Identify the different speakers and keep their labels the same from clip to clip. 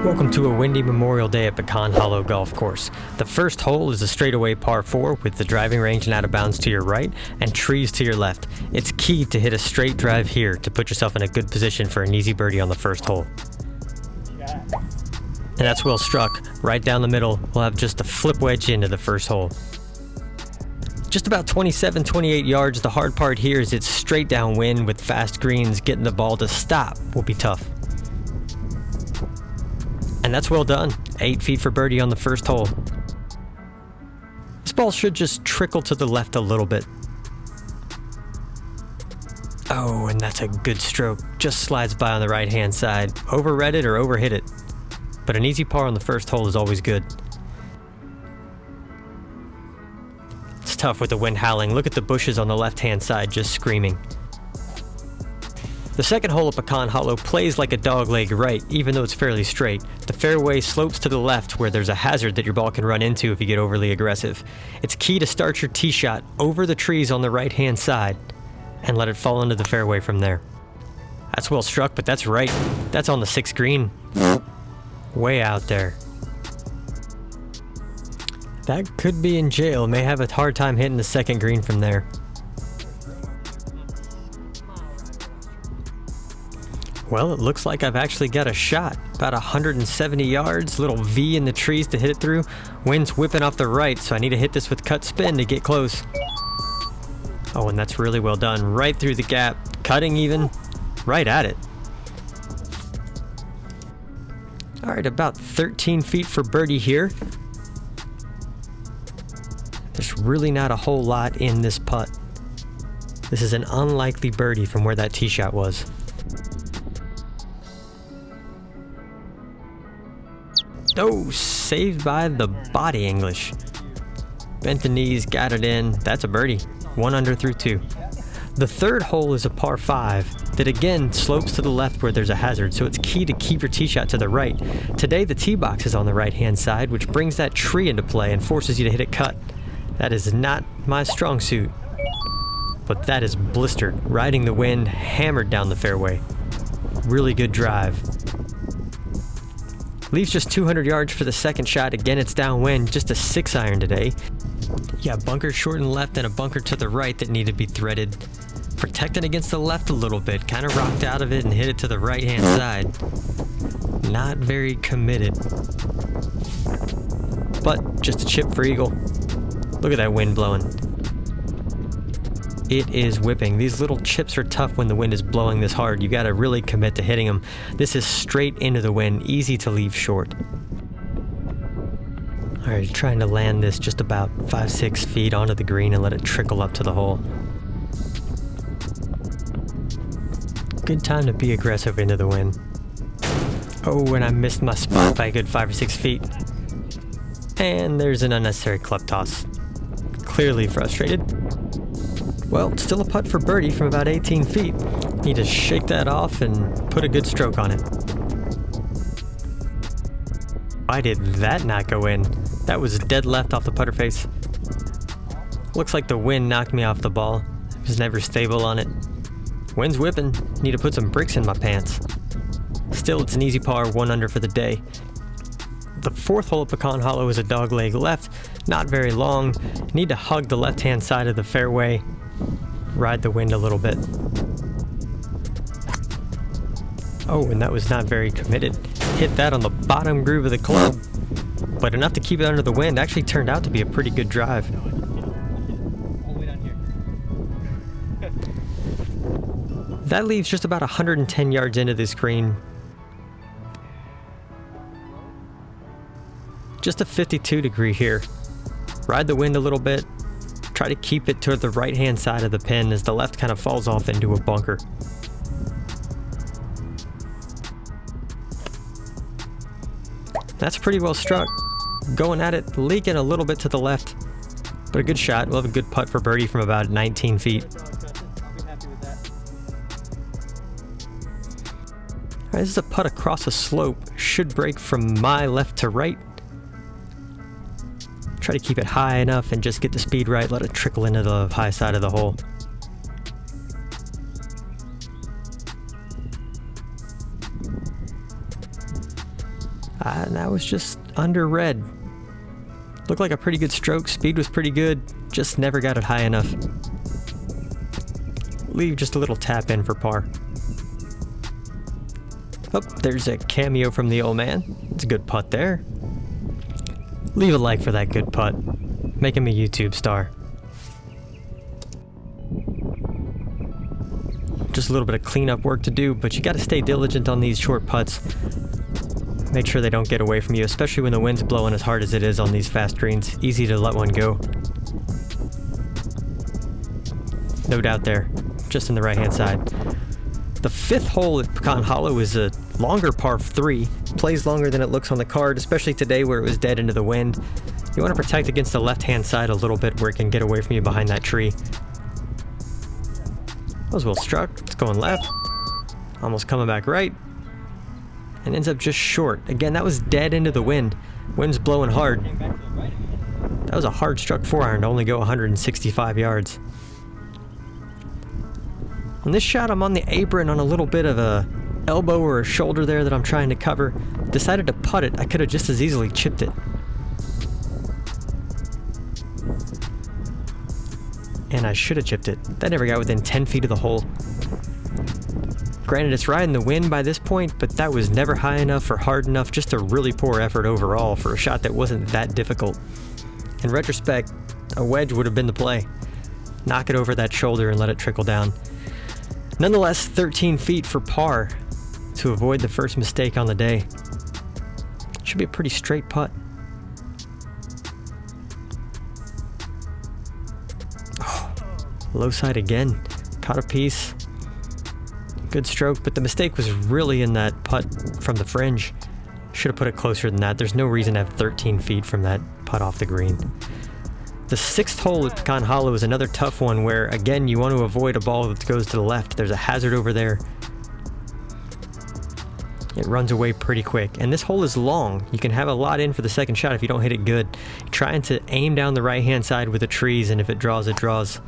Speaker 1: Welcome to a windy Memorial Day at Pecan Hollow Golf Course. The first hole is a straightaway par 4 with the driving range and out of bounds to your right and trees to your left. It's key to hit a straight drive here to put yourself in a good position for an easy birdie on the first hole. And that's well struck. Right down the middle, we'll have just a flip wedge into the first hole. Just about 27-28 yards. The hard part here is it's straight downwind with fast greens. Getting the ball to stop will be tough. And that's well done. 8 feet for birdie on the first hole. This ball should just trickle to the left a little bit. Oh, and that's a good stroke. Just slides by on the right-hand side. Overread it or overhit it. But an easy par on the first hole is always good. It's tough with the wind howling. Look at the bushes on the left-hand side just screaming. The second hole at Pecan Hollow plays like a dogleg right, even though it's fairly straight. The fairway slopes to the left where there's a hazard that your ball can run into if you get overly aggressive. It's key to start your tee shot over the trees on the right-hand side and let it fall into the fairway from there. That's well struck, but that's right. That's on the 6th green. Way out there. That could be in jail. May have a hard time hitting the 2nd green from there. Well, it looks like I've actually got a shot. About 170 yards, little V in the trees to hit it through. Wind's whipping off the right, so I need to hit this with cut spin to get close. Oh, and that's really well done. Right through the gap, cutting even, right at it. All right, about 13 feet for birdie here. There's really not a whole lot in this putt. This is an unlikely birdie from where that tee shot was. Oh, saved by the body English. Bent the knees, got it in. That's a birdie. 1 under through 2. The third hole is a par 5 that again slopes to the left where there's a hazard, so it's key to keep your tee shot to the right. Today the tee box is on the right-hand side, which brings that tree into play and forces you to hit it cut. That is not my strong suit. But that is blistered, riding the wind, hammered down the fairway. Really good drive. Leaves just 200 yards for the second shot. Again, it's downwind, just a 6-iron today. Yeah, bunker short and left and a bunker to the right that need to be threaded. Protecting against the left a little bit, kind of rocked out of it and hit it to the right-hand side. Not very committed. But just a chip for eagle. Look at that wind blowing. It is whipping. These little chips are tough when the wind is blowing this hard. You gotta really commit to hitting them. This is straight into the wind, easy to leave short. All right, trying to land this just about 5-6 feet onto the green and let it trickle up to the hole. Good time to be aggressive into the wind. Oh, and I missed my spot by a good 5 or 6 feet. And there's an unnecessary club toss. Clearly frustrated. Well, still a putt for birdie from about 18 feet. Need to shake that off and put a good stroke on it. Why did that not go in? That was dead left off the putter face. Looks like the wind knocked me off the ball. It was never stable on it. Wind's whipping. Need to put some bricks in my pants. Still, it's an easy par, 1 under for the day. The fourth hole at Pecan Hollow is a dogleg left. Not very long. Need to hug the left-hand side of the fairway. Ride the wind a little bit. Oh, and that was not very committed. Hit that on the bottom groove of the club, but enough to keep it under the wind. Actually turned out to be a pretty good drive. That leaves just about 110 yards into this green. Just a 52 degree here. Ride the wind a little bit. Try to keep it to the right-hand side of the pin as the left kind of falls off into a bunker. That's pretty well struck. Going at it, leaking a little bit to the left. But a good shot. We'll have a good putt for birdie from about 19 feet. All right, this is a putt across a slope. Should break from my left to right. Try to keep it high enough and just get the speed right. Let it trickle into the high side of the hole. And that was just under red. Looked like a pretty good stroke, speed was pretty good, just never got it high enough. Leave just a little tap in for par. Oh, there's a cameo from the old man. It's a good putt there. Leave a like for that good putt. Make him a YouTube star. Just a little bit of cleanup work to do, but you gotta stay diligent on these short putts. Make sure they don't get away from you, especially when the wind's blowing as hard as it is on these fast greens. Easy to let one go. No doubt there, just in the right-hand side. The 5th hole at Pecan Hollow is a longer par 3. Plays longer than it looks on the card, especially today where it was dead into the wind. You want to protect against the left-hand side a little bit where it can get away from you behind that tree. That was well struck. It's going left. Almost coming back right. And ends up just short. Again, that was dead into the wind. Wind's blowing hard. That was a hard struck 4-iron to only go 165 yards. On this shot, I'm on the apron on a little bit of a elbow or a shoulder there that I'm trying to cover. Decided to putt it. I could have just as easily chipped it. And I should have chipped it. That never got within 10 feet of the hole. Granted, it's riding the wind by this point, but that was never high enough or hard enough. Just a really poor effort overall for a shot that wasn't that difficult. In retrospect, a wedge would have been the play. Knock it over that shoulder and let it trickle down. Nonetheless, 13 feet for par to avoid the first mistake on the day. Should be a pretty straight putt. Oh, low side again. Caught a piece. Good stroke, but the mistake was really in that putt from the fringe. Should have put it closer than that. There's no reason to have 13 feet from that putt off the green. The 6th hole at Pecan Hollow is another tough one where, again, you want to avoid a ball that goes to the left. There's a hazard over there. It runs away pretty quick. And this hole is long. You can have a lot in for the second shot if you don't hit it good. You're trying to aim down the right-hand side with the trees, and if it draws, it draws.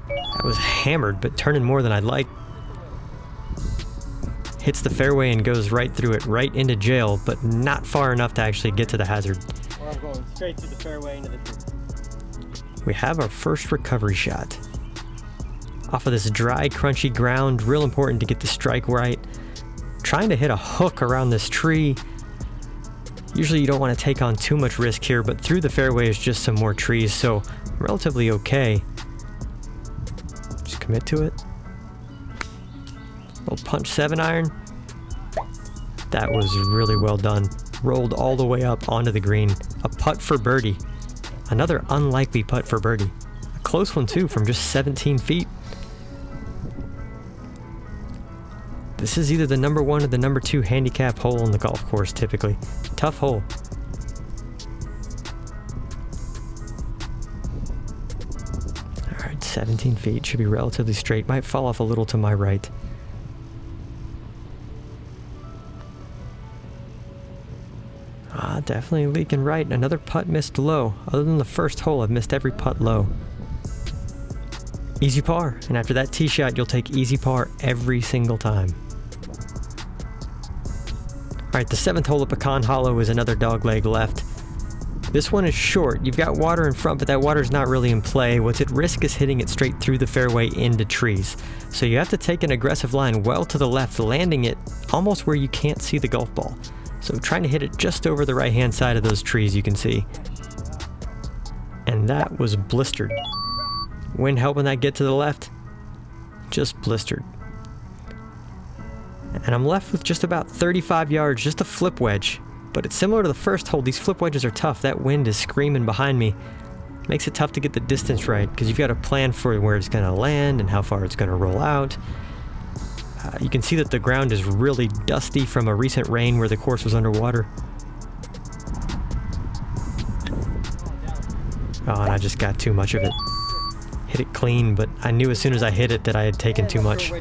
Speaker 1: That was hammered, but turning more than I'd like. Hits the fairway and goes right through it, right into jail, but not far enough to actually get to the hazard.
Speaker 2: Or I'm going straight through the fairway into the tree.
Speaker 1: We have our first recovery shot. Off of this dry, crunchy ground, real important to get the strike right. Trying to hit a hook around this tree. Usually you don't want to take on too much risk here, but through the fairway is just some more trees, so relatively okay. Just commit to it. Little punch 7-iron. That was really well done. Rolled all the way up onto the green. A putt for birdie. Another unlikely putt for birdie. A close one too, from just 17 feet. This is either the number 1 or the number 2 handicap hole on the golf course typically. Tough hole. Alright, 17 feet. Should be relatively straight. Might fall off a little to my right. Definitely leaking right. Another putt missed low. Other than the first hole, I've missed every putt low. Easy par. And after that tee shot, you'll take easy par every single time. Alright, the 7th hole at Pecan Hollow is another dogleg left. This one is short. You've got water in front, but that water's not really in play. What's at risk is hitting it straight through the fairway into trees. So you have to take an aggressive line well to the left, landing it almost where you can't see the golf ball. So trying to hit it just over the right-hand side of those trees you can see. And that was blistered. Wind helping that get to the left? Just blistered. And I'm left with just about 35 yards, just a flip wedge. But it's similar to the first hole. These flip wedges are tough. That wind is screaming behind me. Makes it tough to get the distance right, because you've got to plan for where it's going to land and how far it's going to roll out. You can see that the ground is really dusty from a recent rain where the course was underwater. Oh, and I just got too much of it. Hit it clean, but I knew as soon as I hit it that I had taken too much.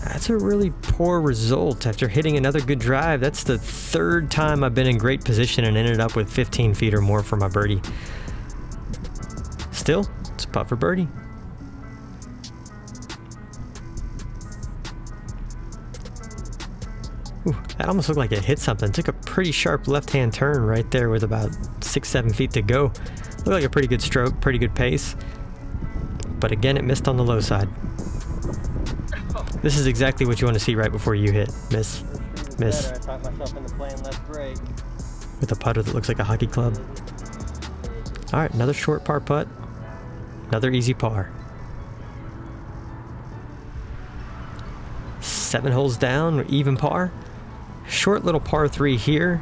Speaker 1: That's a really poor result after hitting another good drive. That's the 3rd time I've been in great position and ended up with 15 feet or more for my birdie. Still, it's a putt for birdie. That almost looked like it hit something. Took a pretty sharp left-hand turn right there with about 6-7 feet to go. Looked like a pretty good stroke, pretty good pace. But again, it missed on the low side. This is exactly what you want to see right before you hit. Miss. Miss.
Speaker 2: I talked myself into playing left break.
Speaker 1: With a putter that looks like a hockey club. Alright, another short par putt. Another easy par. 7 holes down, even par. Short little par 3 here.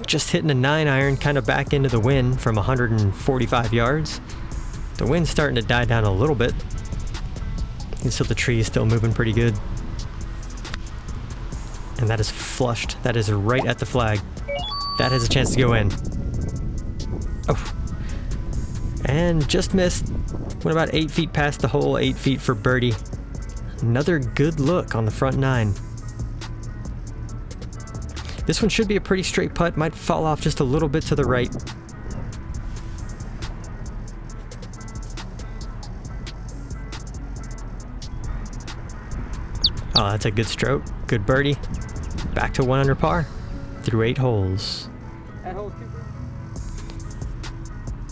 Speaker 1: Just hitting a 9-iron, kind of back into the wind from 145 yards. The wind's starting to die down a little bit. And so the tree is still moving pretty good. And that is flushed. That is right at the flag. That has a chance to go in. Oh. And just missed. Went about 8 feet past the hole, 8 feet for birdie. Another good look on the front 9. This one should be a pretty straight putt. Might fall off just a little bit to the right. Oh, that's a good stroke. Good birdie. Back to 1 under par through 8 holes.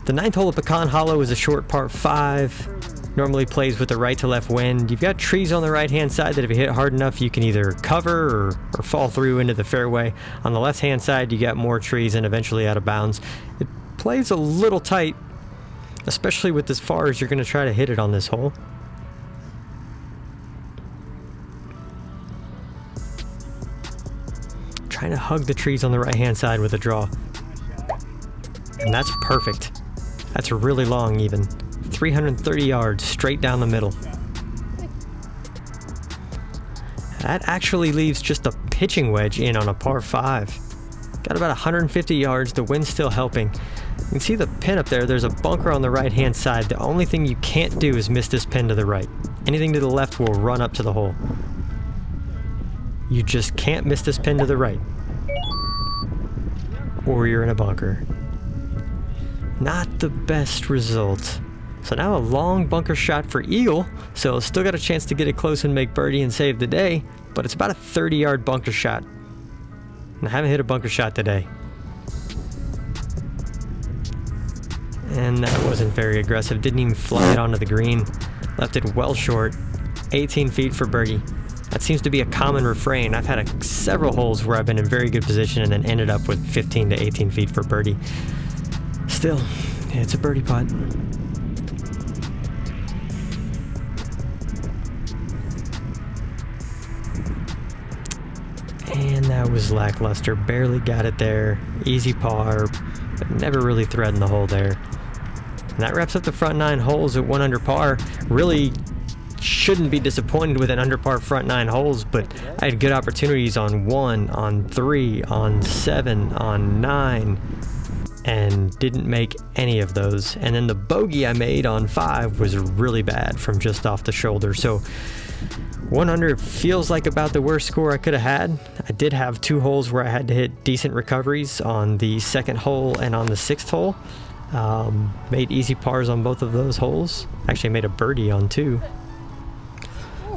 Speaker 1: The 9th hole of Pecan Hollow is a short par 5. Normally plays with the right to left wind. You've got trees on the right hand side that if you hit hard enough you can either cover or fall through into the fairway. On the left hand side you got more trees and eventually out of bounds. It plays a little tight, especially with as far as you're going to try to hit it on this hole. Trying to hug the trees on the right hand side with a draw. And that's perfect. That's really long even. 330 yards straight down the middle. That actually leaves just a pitching wedge in on a par 5. Got about 150 yards, the wind's still helping. You can see the pin up there, there's a bunker on the right hand side. The only thing you can't do is miss this pin to the right. Anything to the left will run up to the hole. You just can't miss this pin to the right. Or you're in a bunker. Not the best result. So now a long bunker shot for eagle, so still got a chance to get it close and make birdie and save the day, but it's about a 30-yard bunker shot. And I haven't hit a bunker shot today. And that wasn't very aggressive, didn't even fly it onto the green. Left it well short, 18 feet for birdie. That seems to be a common refrain. I've had several holes where I've been in very good position and then ended up with 15 to 18 feet for birdie. Still, it's a birdie putt. And that was lackluster. Barely got it there. Easy par, but never really threading the hole there. And that wraps up the front 9 holes at 1 under par. Really shouldn't be disappointed with an under par front 9 holes, but I had good opportunities on 1, on 3, on 7, on 9, and didn't make any of those. And then the bogey I made on 5 was really bad from just off the shoulder. So 1 under feels like about the worst score I could have had. I did have 2 holes where I had to hit decent recoveries on the 2nd hole and on the 6th hole. Made easy pars on both of those holes. Actually made a birdie on 2.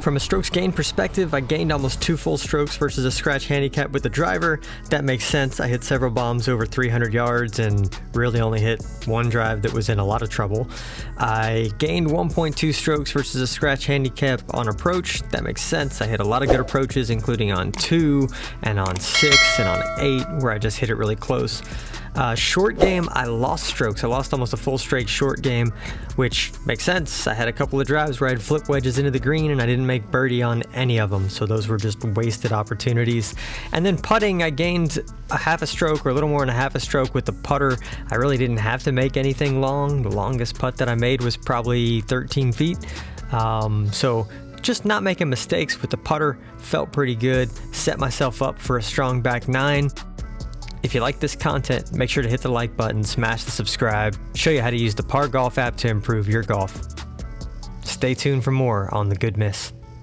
Speaker 1: From a strokes gained perspective, I gained almost 2 full strokes versus a scratch handicap with the driver. That makes sense. I hit several bombs over 300 yards and really only hit 1 drive that was in a lot of trouble. I gained 1.2 strokes versus a scratch handicap on approach. That makes sense. I hit a lot of good approaches, including on 2 and on 6 and on 8, where I just hit it really close. Short game, I lost strokes. I lost almost a full straight short game, which makes sense. I had a couple of drives where I'd flip wedges into the green and I didn't make birdie on any of them, so those were just wasted opportunities. And then putting, I gained a half a stroke or a little more than a half a stroke with the putter. I really didn't have to make anything long. The longest putt that I made was probably 13 feet. So just not making mistakes with the putter felt pretty good. Set myself up for a strong back 9. If you like this content, make sure to hit the like button, smash the subscribe, show you how to use the Par Golf app to improve your golf. Stay tuned for more on The Good Miss.